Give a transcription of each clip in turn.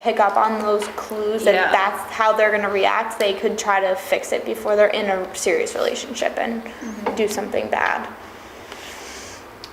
pick up on those clues that that's how they're going to react, they could try to fix it before they're in a serious relationship and do something bad.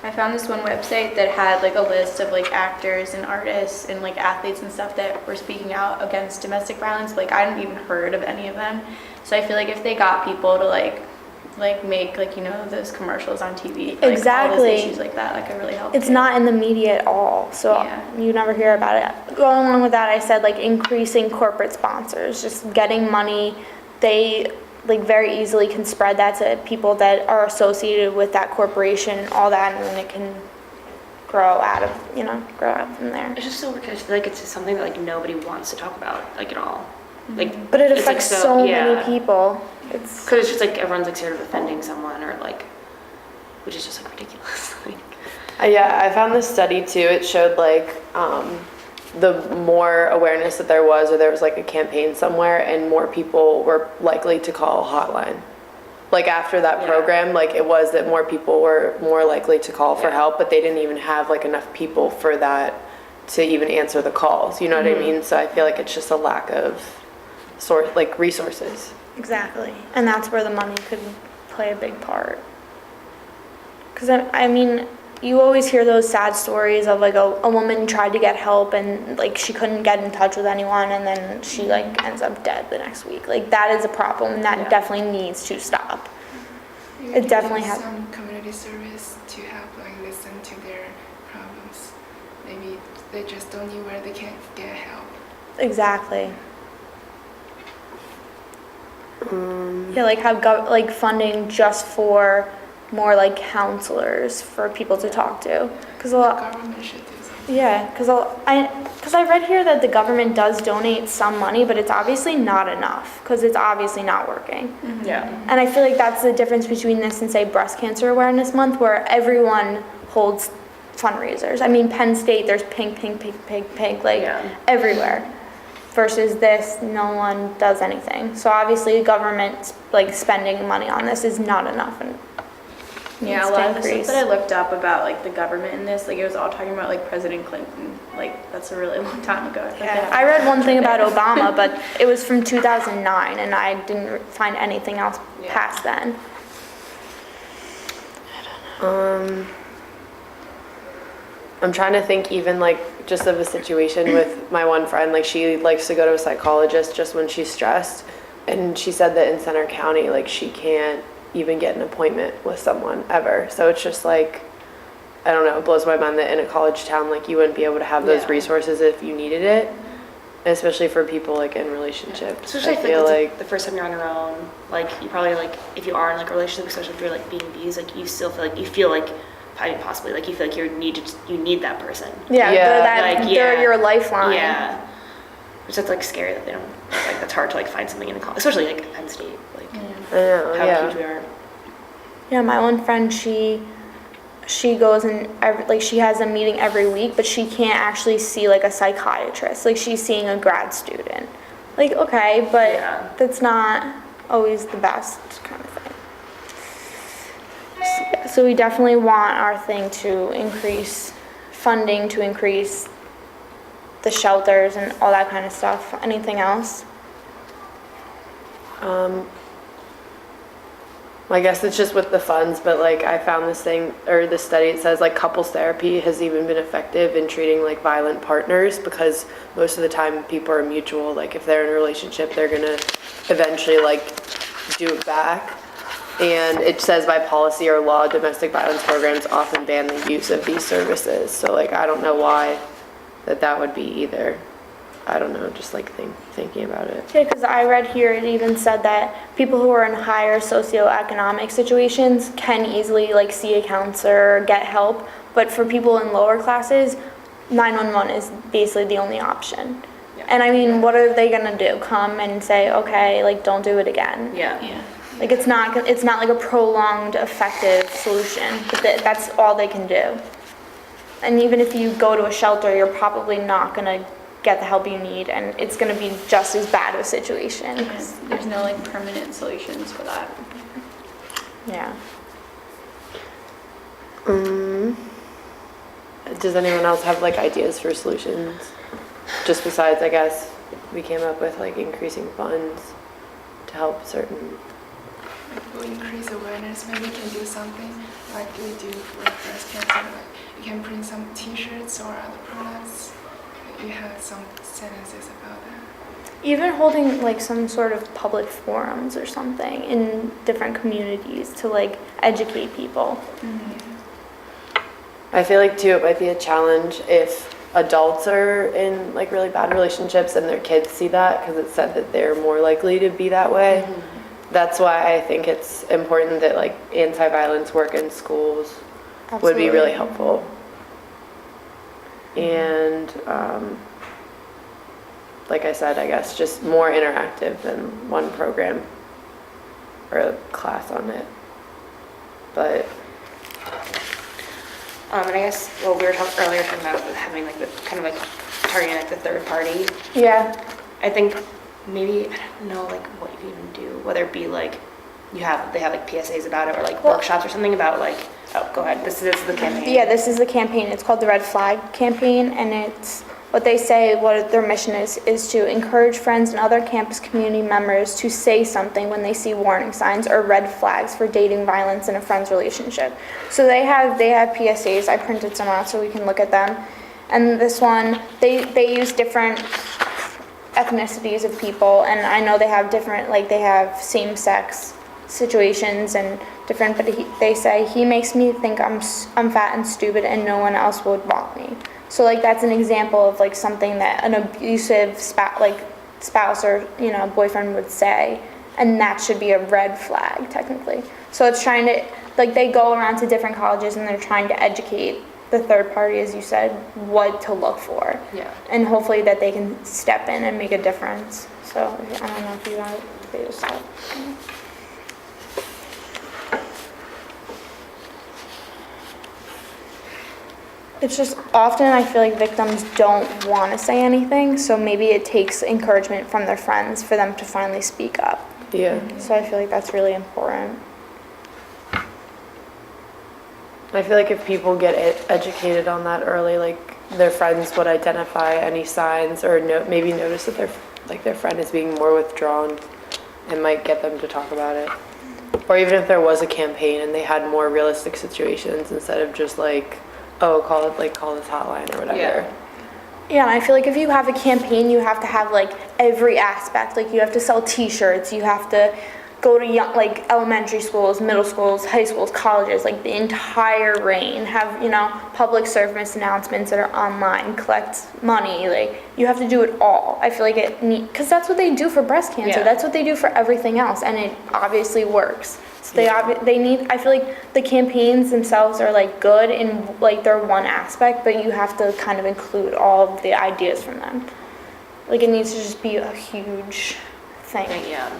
I found this one website that had like a list of like actors and artists and like athletes and stuff that were speaking out against domestic violence. Like I hadn't even heard of any of them. So I feel like if they got people to like make like, you know, those commercials on TV for, like, Exactly. all those issues like that could really help. It's too. not in the media at all, so you never hear about it. Going along with that, I said like increasing corporate sponsors, just getting money. They like very easily can spread that to people that are associated with that corporation and all that, and then it can grow out from there. It's just so weird 'cause I feel like it's just something that like nobody wants to talk about like at all. Like, But it it's, like, affects so many people. Because it's just like everyone's like scared of offending someone or like, which is just like ridiculous. Yeah, I found this study too. It showed like the more awareness that there was, or there was like a campaign somewhere, and more people were likely to call a hotline. Like after that program, like it was that more people were more likely to call for help, but they didn't even have like enough people for that to even answer the calls. You know what I mean? So I feel like it's just a lack of resources. Exactly, and that's where the money could play a big part. Because I mean, you always hear those sad stories of like a woman tried to get help and like she couldn't get in touch with anyone, and then she like ends up dead the next week. Like that is a problem, and that definitely needs to stop. Maybe It definitely has some community service to help like listen to their problems. Maybe they just don't know where they can get help. Exactly. Yeah, like have like funding just for more like counselors for people to talk to, because a lot. Government should do something. Yeah, because I read here that the government does donate some money, but it's obviously not enough because it's obviously not working. Yeah. And I feel like that's the difference between this and say Breast Cancer Awareness Month, where everyone holds fundraisers. I mean, Penn State, there's pink, like everywhere. Versus this, no one does anything. So obviously, government like spending money on this is not enough. And Yeah, a lot of the stuff that I looked up about like the government in this, like it was all talking about like President Clinton. Like that's a really long time ago. I read one thing about Obama, but it was from 2009, and I didn't find anything else past then. I'm trying to think even like just of a situation with my one friend, like she likes to go to a psychologist just when she's stressed, and she said that in Center County like she can't even get an appointment with someone ever. So it's just like, I don't know, it blows my mind that in a college town like you wouldn't be able to have those resources if you needed it, especially for people like in relationships. Especially I feel like the first time you're on your own, like you probably like if you are in like a relationship, especially if you're like being abused, like you still feel like possibly like you feel like you need that person. Yeah, they're your lifeline. Yeah, which that's like scary that they don't like that's hard to like find something in a college, especially like at Penn State, like I know, how huge we are. Yeah, my one friend, she goes and like she has a meeting every week, but she can't actually see like a psychiatrist. Like she's seeing a grad student. Like okay, but that's not always the best kind of thing. So we definitely want our thing to increase funding, to increase the shelters and all that kind of stuff. Anything else? I guess it's just with the funds, but like I found this thing or this study, it says like couples therapy has even been effective in treating like violent partners, because most of the time people are mutual. Like if they're in a relationship, they're gonna eventually like do it back. And it says by policy or law, domestic violence programs often ban the use of these services. So like I don't know why that would be either. I don't know, just like thinking about it. Yeah, because I read here it even said that people who are in higher socioeconomic situations can easily like see a counselor, get help, but for people in lower classes, 911 is basically the only option. Yeah. And I mean, what are they gonna do? Come and say, okay, like don't do it again? Yeah. Like it's not like a prolonged effective solution, but that's all they can do. And even if you go to a shelter, you're probably not gonna get the help you need, and it's gonna be just as bad of a situation. There's no like permanent solutions for that. Yeah. Does anyone else have like ideas for solutions? just besides, I guess, we came up with like increasing funds to help certain. We'll increase awareness. Maybe we can do something like we do for breast cancer. Like you can print some T-shirts or other products. You have some sentences about that. Even holding like some sort of public forums or something in different communities to like educate people. I feel like too, it might be a challenge if adults are in like really bad relationships and their kids see that, because it's said that they're more likely to be that way. That's why I think it's important that like anti-violence work in schools would be really helpful. And like I said, I guess just more interactive than one program or a class on it. But And I guess, well, we were earlier talking about having like the kind of like targeting like the third party. Yeah. I think maybe, I don't know like what you even do, whether it be like they have like PSAs about it or like workshops or something about like, oh, go ahead, this is the campaign. Yeah, this is the campaign. It's called the Red Flag Campaign, and it's what they say, what their mission is to encourage friends and other campus community members to say something when they see warning signs or red flags for dating violence in a friend's relationship. So they have PSAs. I printed some out so we can look at them. And this one, they use different ethnicities of people, and I know they have different, like they have same-sex situations and different, but they say, he makes me think I'm fat and stupid and no one else would want me. So like that's an example of like something that an abusive spouse or boyfriend would say, and that should be a red flag technically. So it's trying to, like, they go around to different colleges and they're trying to educate the third party, as you said, what to look for. Yeah. And hopefully that they can step in and make a difference. So I don't know if you want to start. It's just often I feel like victims don't want to say anything, so maybe it takes encouragement from their friends for them to finally speak up. yeah. So I feel like that's really important. I feel like if people get educated on that early, like their friends would identify any signs or maybe notice that their friend is being more withdrawn, and might get them to talk about it. Or even if there was a campaign and they had more realistic situations instead of just like, oh, call this hotline or whatever. Yeah. Yeah, and I feel like if you have a campaign, you have to have like every aspect. Like you have to sell T-shirts, you have to go to elementary schools, middle schools, high schools, colleges, like the entire reign. Have public service announcements that are online, collect money. Like you have to do it all. I feel like because that's what they do for breast cancer. Yeah. That's what they do for everything else, and it obviously works. So they need. I feel like the campaigns themselves are like good in like they're one aspect, but you have to kind of include all of the ideas from them. Like it needs to just be a huge thing. Yeah.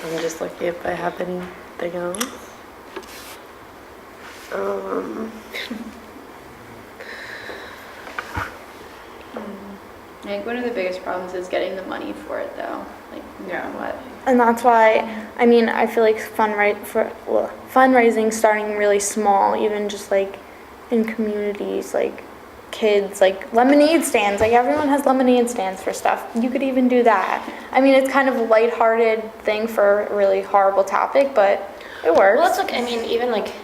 I'm just looking if I have anything else. I think one of the biggest problems is getting the money for it, though. Like, no matter what. And that's why, I mean, I feel like fundraising starting really small, even just like in communities, like kids, like lemonade stands, like everyone has lemonade stands for stuff. You could even do that. I mean, it's kind of a lighthearted thing for a really horrible topic, but it works. Well, it's like, I mean, even like,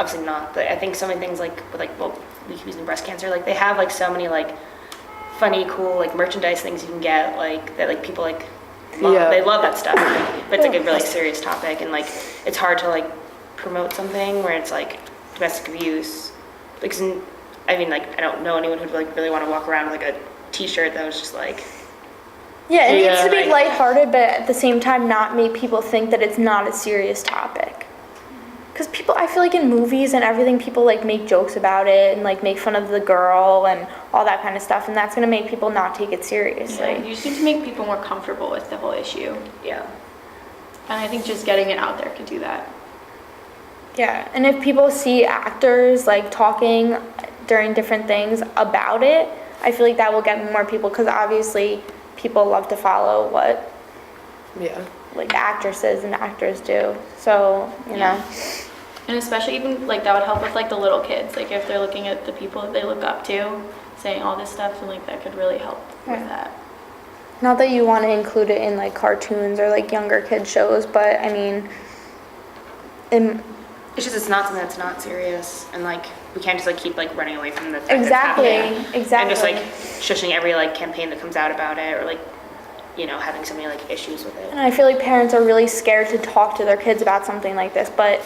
obviously not, but I think so many things like, with like, well, we keep using breast cancer, like they have like so many like funny, cool, like merchandise things you can get, like that like people like love. Yeah. They love that stuff, but it's like a really serious topic, and like it's hard to like promote something where it's like domestic abuse. Like, I mean, like I don't know anyone who'd like really want to walk around with like a T-shirt that was just like. Yeah, it needs to be like- lighthearted, but at the same time not make people think that it's not a serious topic. Because I feel like in movies and everything, people like make jokes about it and like make fun of the girl and all that kind of stuff, and that's gonna make people not take it seriously. You just need to make people more comfortable with the whole issue. Yeah. And I think just getting it out there could do that. Yeah, and if people see actors like talking during different things about it, I feel like that will get more people, because obviously people love to follow what Yeah. like actresses and actors do. So, you know. And especially even like that would help with like the little kids, like if they're looking at the people that they look up to, saying all this stuff, and like that could really help with Right. that. Not that you want to include it in like cartoons or like younger kid shows, but I mean, It's just, it's not something that's not serious, and like, we can't just like keep like running away from the fact that it's exactly, happening. exactly. And just like shushing every like campaign that comes out about it, or like, you know, having so many like issues with it. And I feel like parents are really scared to talk to their kids about something like this, but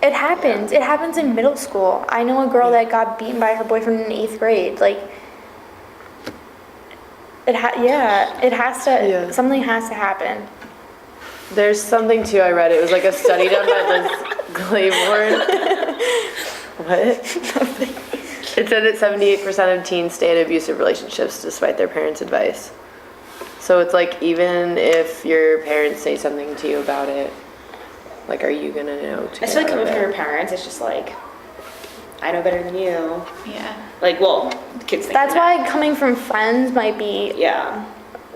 it happens. It happens in middle school. I know a girl that got beaten by her boyfriend in 8th grade. Like, it has to, Yeah. something has to happen. There's something too I read. It was like a study done by Liz Claiborne. What? It said that 78% of teens stay in abusive relationships despite their parents' advice. So it's like, even if your parents say something to you about it, like, are you gonna know to I feel like get out coming of from it? your parents, it's just like, I know better than you. Yeah. Like, well, kids think That's that. why coming from friends might be, Yeah.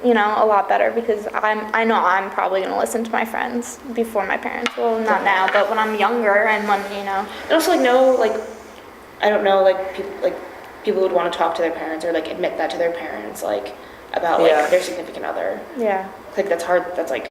you know, a lot better because I know I'm probably going to listen to my friends before my parents. Well, not now, but when I'm younger and when, you know. And also, like, no, like, I don't know, like, people would want to talk to their parents or, like, admit that to their parents, like, about, like, Yeah. their significant other. Yeah. Like, that's hard, that's, like,